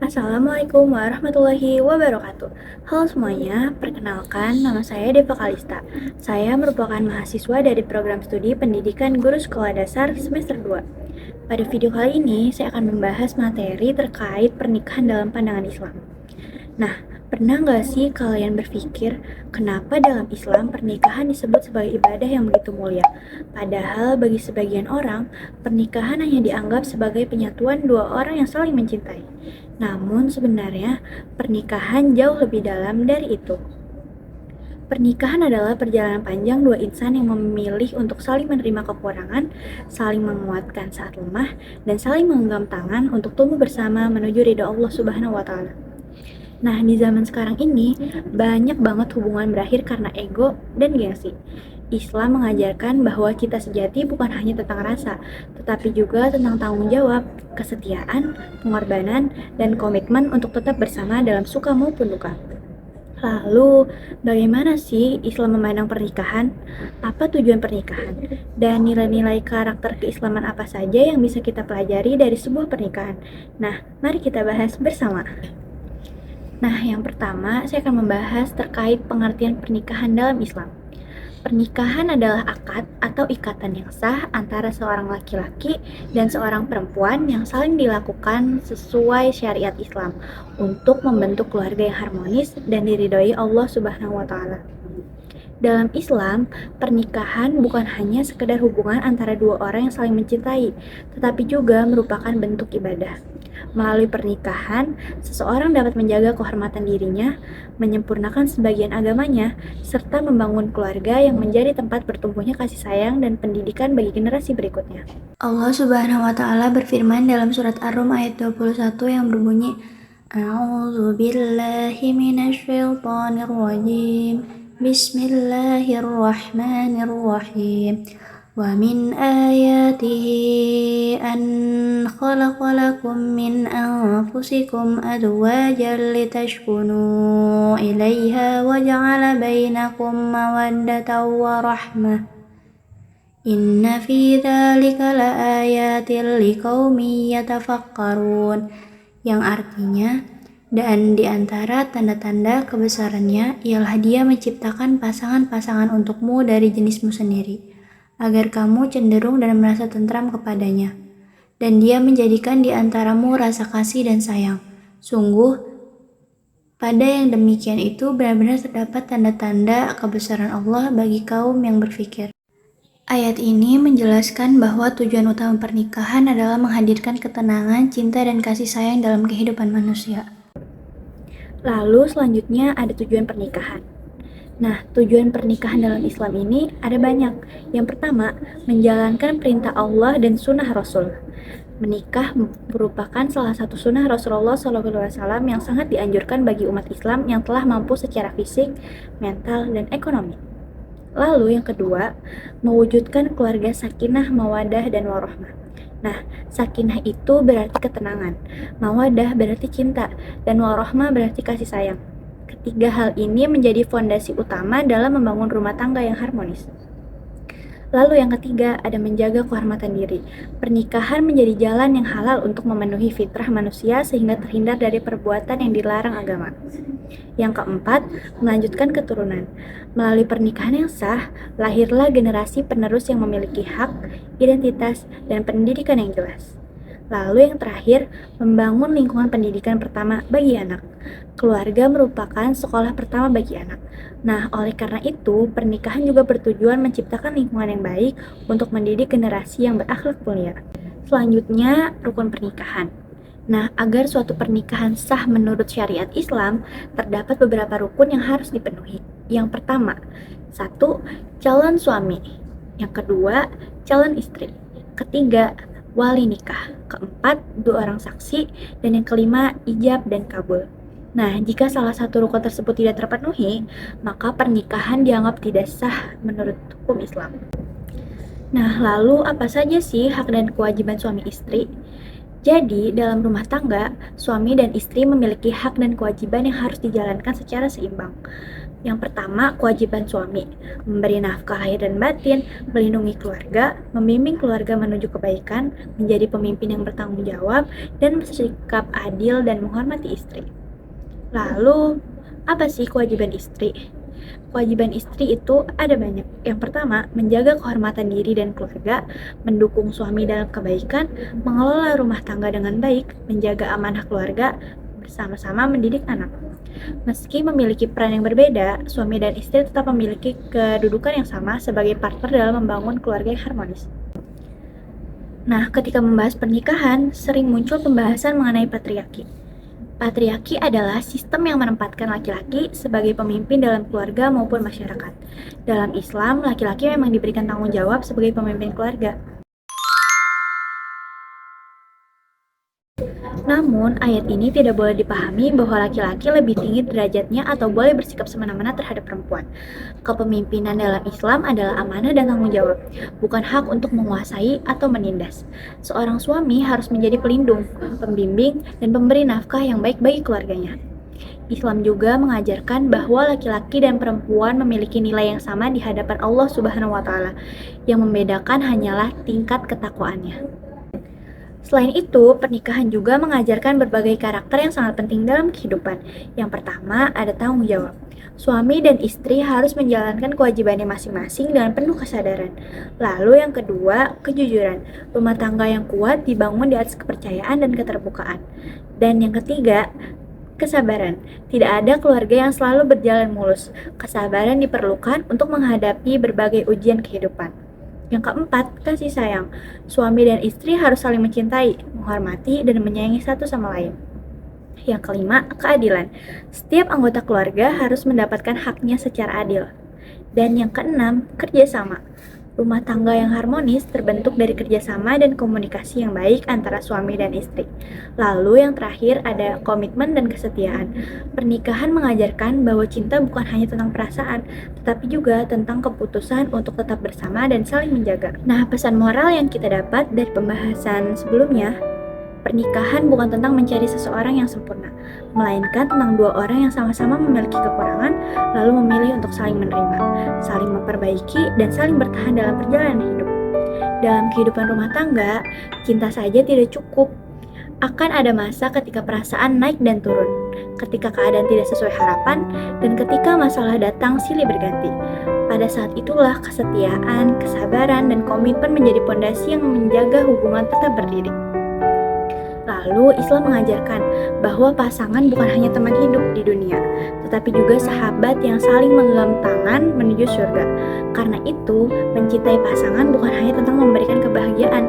Assalamualaikum warahmatullahi wabarakatuh. Halo semuanya, perkenalkan nama saya Deva Kalista. Saya merupakan mahasiswa dari program studi Pendidikan Guru Sekolah Dasar semester 2. Pada video kali ini, saya akan membahas materi terkait pernikahan dalam pandangan Islam. Nah, pernah nggak sih kalian berpikir kenapa dalam Islam pernikahan disebut sebagai ibadah yang begitu mulia? Padahal bagi sebagian orang, pernikahan hanya dianggap sebagai penyatuan dua orang yang saling mencintai. Namun sebenarnya pernikahan jauh lebih dalam dari itu. Pernikahan adalah perjalanan panjang dua insan yang memilih untuk saling menerima kekurangan, saling menguatkan saat lemah, dan saling menggenggam tangan untuk tumbuh bersama menuju ridha Allah Subhanahu wa Ta'ala. Nah, di zaman sekarang ini, banyak banget hubungan berakhir karena ego dan gengsi. Islam mengajarkan bahwa cinta sejati bukan hanya tentang rasa, tetapi juga tentang tanggung jawab, kesetiaan, pengorbanan, dan komitmen untuk tetap bersama dalam suka maupun duka. Lalu, bagaimana sih Islam memandang pernikahan? Apa tujuan pernikahan? Dan nilai-nilai karakter keislaman apa saja yang bisa kita pelajari dari sebuah pernikahan? Nah, mari kita bahas bersama. Nah, yang pertama saya akan membahas terkait pengertian pernikahan dalam Islam. Pernikahan adalah akad atau ikatan yang sah antara seorang laki-laki dan seorang perempuan yang saling dilakukan sesuai syariat Islam untuk membentuk keluarga yang harmonis dan diridhoi Allah Subhanahu wa Ta'ala. Dalam Islam, pernikahan bukan hanya sekedar hubungan antara dua orang yang saling mencintai, tetapi juga merupakan bentuk ibadah. Melalui pernikahan, seseorang dapat menjaga kehormatan dirinya, menyempurnakan sebagian agamanya, serta membangun keluarga yang menjadi tempat bertumbuhnya kasih sayang dan pendidikan bagi generasi berikutnya. Allah Subhanahu wa Ta'ala berfirman dalam surat Ar-Rum ayat 21 yang berbunyi, A'udzu billahi minasyaitonir rajim. Bismillahirrahmanirrahim. Wa min ayatihi an khalaqa lakum min anfusikum azwajan litaskunu ilaiha wa ja'ala bainakum mawaddatan wa rahmah. Inna fi dzalika laayatil liqaumin yatafakkarun. Yang artinya, dan di antara tanda-tanda kebesarannya ialah Dia menciptakan pasangan-pasangan untukmu dari jenismu sendiri, agar kamu cenderung dan merasa tentram kepadanya. Dan Dia menjadikan di antaramu rasa kasih dan sayang. Sungguh, pada yang demikian itu benar-benar terdapat tanda-tanda kebesaran Allah bagi kaum yang berfikir. Ayat ini menjelaskan bahwa tujuan utama pernikahan adalah menghadirkan ketenangan, cinta, dan kasih sayang dalam kehidupan manusia. Lalu selanjutnya ada tujuan pernikahan. Nah, tujuan pernikahan dalam Islam ini ada banyak. Yang pertama, menjalankan perintah Allah dan sunnah Rasul. Menikah merupakan salah satu sunnah Rasulullah SAW yang sangat dianjurkan bagi umat Islam yang telah mampu secara fisik, mental, dan ekonomi. Lalu yang kedua, mewujudkan keluarga sakinah, mawadah, dan warahmah. Nah, sakinah itu berarti ketenangan, mawadah berarti cinta, dan warahmah berarti kasih sayang. Ketiga hal ini menjadi fondasi utama dalam membangun rumah tangga yang harmonis. Lalu yang ketiga, ada menjaga kehormatan diri. Pernikahan menjadi jalan yang halal untuk memenuhi fitrah manusia sehingga terhindar dari perbuatan yang dilarang agama. Yang keempat, melanjutkan keturunan. Melalui pernikahan yang sah, lahirlah generasi penerus yang memiliki hak, identitas, dan pendidikan yang jelas. Lalu yang terakhir, membangun lingkungan pendidikan pertama bagi anak. Keluarga merupakan sekolah pertama bagi anak. Nah, oleh karena itu, pernikahan juga bertujuan menciptakan lingkungan yang baik untuk mendidik generasi yang berakhlak mulia. Selanjutnya, rukun pernikahan. Nah, agar suatu pernikahan sah menurut syariat Islam, terdapat beberapa rukun yang harus dipenuhi. Yang pertama, 1. Calon suami. Yang kedua, calon istri. Ketiga, wali nikah. Keempat, 2 orang saksi. Dan yang kelima, ijab dan kabul. Nah, jika salah satu rukun tersebut tidak terpenuhi, maka pernikahan dianggap tidak sah menurut hukum Islam. Nah, lalu apa saja sih hak dan kewajiban suami istri? Jadi, dalam rumah tangga, suami dan istri memiliki hak dan kewajiban yang harus dijalankan secara seimbang. Yang pertama, kewajiban suami, memberi nafkah lahir dan batin, melindungi keluarga, membimbing keluarga menuju kebaikan, menjadi pemimpin yang bertanggung jawab, dan bersikap adil dan menghormati istri. Lalu, apa sih kewajiban istri? Kewajiban istri itu ada banyak. Yang pertama, menjaga kehormatan diri dan keluarga, mendukung suami dalam kebaikan, mengelola rumah tangga dengan baik, menjaga amanah keluarga, bersama-sama mendidik anak. Meski memiliki peran yang berbeda, suami dan istri tetap memiliki kedudukan yang sama sebagai partner dalam membangun keluarga yang harmonis. Nah, ketika membahas pernikahan, sering muncul pembahasan mengenai patriarki. Patriarki adalah sistem yang menempatkan laki-laki sebagai pemimpin dalam keluarga maupun masyarakat. Dalam Islam, laki-laki memang diberikan tanggung jawab sebagai pemimpin keluarga. Namun, ayat ini tidak boleh dipahami bahwa laki-laki lebih tinggi derajatnya atau boleh bersikap semena-mena terhadap perempuan. Kepemimpinan dalam Islam adalah amanah dan tanggung jawab, bukan hak untuk menguasai atau menindas. Seorang suami harus menjadi pelindung, pembimbing, dan pemberi nafkah yang baik bagi keluarganya. Islam juga mengajarkan bahwa laki-laki dan perempuan memiliki nilai yang sama di hadapan Allah Subhanahu wa Ta'ala. Yang membedakan hanyalah tingkat ketakwaannya. Selain itu, pernikahan juga mengajarkan berbagai karakter yang sangat penting dalam kehidupan. Yang pertama, ada tanggung jawab. Suami dan istri harus menjalankan kewajibannya masing-masing dengan penuh kesadaran. Lalu yang kedua, kejujuran. Rumah tangga yang kuat dibangun di atas kepercayaan dan keterbukaan. Dan yang ketiga, kesabaran. Tidak ada keluarga yang selalu berjalan mulus. Kesabaran diperlukan untuk menghadapi berbagai ujian kehidupan. Yang keempat, kasih sayang. Suami dan istri harus saling mencintai, menghormati, dan menyayangi satu sama lain. Yang kelima, keadilan. Setiap anggota keluarga harus mendapatkan haknya secara adil. Dan yang keenam, kerjasama. Rumah tangga yang harmonis terbentuk dari kerjasama dan komunikasi yang baik antara suami dan istri. Lalu yang terakhir ada komitmen dan kesetiaan. Pernikahan mengajarkan bahwa cinta bukan hanya tentang perasaan, tetapi juga tentang keputusan untuk tetap bersama dan saling menjaga. Nah, pesan moral yang kita dapat dari pembahasan sebelumnya, pernikahan bukan tentang mencari seseorang yang sempurna, melainkan tentang dua orang yang sama-sama memiliki kekurangan, lalu memilih untuk saling menerima, saling memperbaiki, dan saling bertahan dalam perjalanan hidup. Dalam kehidupan rumah tangga, cinta saja tidak cukup. Akan ada masa ketika perasaan naik dan turun, ketika keadaan tidak sesuai harapan, dan ketika masalah datang silih berganti. Pada saat itulah kesetiaan, kesabaran, dan komitmen menjadi pondasi yang menjaga hubungan tetap berdiri. Lalu Islam mengajarkan bahwa pasangan bukan hanya teman hidup di dunia, tetapi juga sahabat yang saling menggenggam tangan menuju surga. Karena itu, mencintai pasangan bukan hanya tentang memberikan kebahagiaan,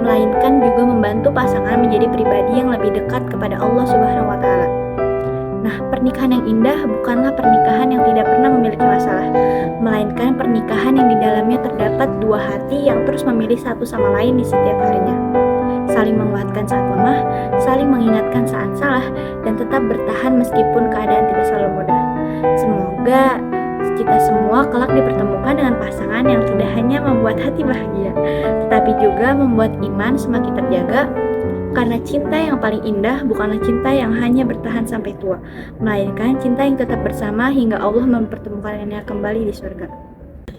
melainkan juga membantu pasangan menjadi pribadi yang lebih dekat kepada Allah Subhanahu wa Ta'ala. Nah, pernikahan yang indah bukanlah pernikahan yang tidak pernah memiliki masalah, melainkan pernikahan yang di dalamnya terdapat dua hati yang terus memilih satu sama lain di setiap harinya. Saling menguatkan saat lemah, saling mengingatkan saat salah, dan tetap bertahan meskipun keadaan tidak selalu mudah. Semoga kita semua kelak dipertemukan dengan pasangan yang tidak hanya membuat hati bahagia, tetapi juga membuat iman semakin terjaga, karena cinta yang paling indah bukanlah cinta yang hanya bertahan sampai tua, melainkan cinta yang tetap bersama hingga Allah mempertemukannya kembali di surga.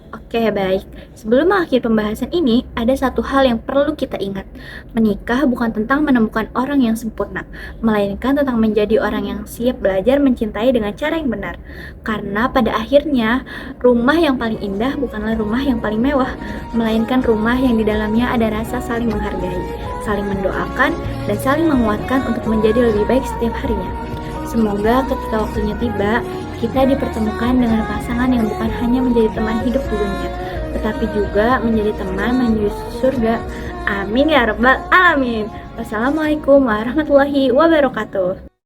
Oke, baik. Sebelum mengakhiri pembahasan ini, ada satu hal yang perlu kita ingat. Menikah bukan tentang menemukan orang yang sempurna, melainkan tentang menjadi orang yang siap belajar mencintai dengan cara yang benar. Karena pada akhirnya, rumah yang paling indah bukanlah rumah yang paling mewah, melainkan rumah yang di dalamnya ada rasa saling menghargai, saling mendoakan, dan saling menguatkan untuk menjadi lebih baik setiap harinya. Semoga ketika waktunya tiba, kita dipertemukan dengan pasangan yang bukan hanya menjadi teman hidup di dunia, tetapi juga menjadi teman menuju surga. Amin ya rabbal alamin. Wassalamualaikum warahmatullahi wabarakatuh.